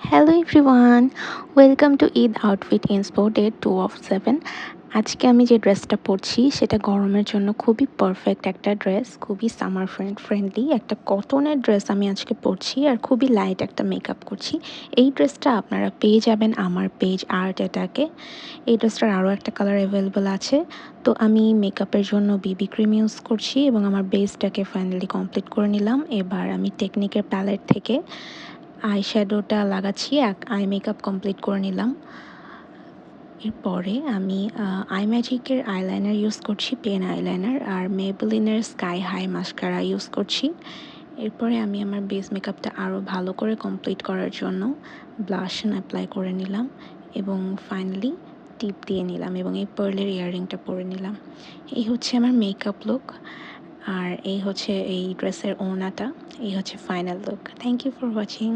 Hello everyone, welcome to Eid outfit inspo day 2 of 7। আজকে আমি যে ড্রেসটা পরছি সেটা গরমের জন্য খুবই পারফেক্ট একটা ড্রেস, খুবই সামার ফ্রেন্ডলি একটা কটনের ড্রেস আমি আজকে পরছি আর খুবই লাইট একটা মেকআপ করছি। এই ড্রেসটা আপনারা পেয়ে যাবেন আমার পেজ আর্ট অ্যাটাকে। এই ড্রেসটার আরও একটা কালার অ্যাভেলেবল আছে। তো আমি মেকআপের জন্য বিবি ক্রিম ইউজ করছি এবং আমার বেসটাকে ফাইনালি কমপ্লিট করে নিলাম। এবার আমি টেকনিকের প্যালেট থেকে আই শ্যাডোটা লাগাচ্ছি, আই মেকআপ কমপ্লিট করে নিলাম। এরপরে আমি আই ম্যাজিকের আইলাইনার ইউজ করছি, পেন আইলাইনার, আর মেবেলিনের স্কাই হাই মাস্কারা ইউজ করছি। এরপরে আমি আমার বেস মেকআপটা আরও ভালো করে কমপ্লিট করার জন্য ব্লাশ অ্যাপ্লাই করে নিলাম এবং ফাইনালি টিপ দিয়ে নিলাম এবং এই পার্লের ইয়াররিংটা পরে নিলাম। এই হচ্ছে আমার মেকআপ লুক, আর এই হচ্ছে এই ড্রেসের ওড়নাটা। এই হচ্ছে final look. Thank you for watching.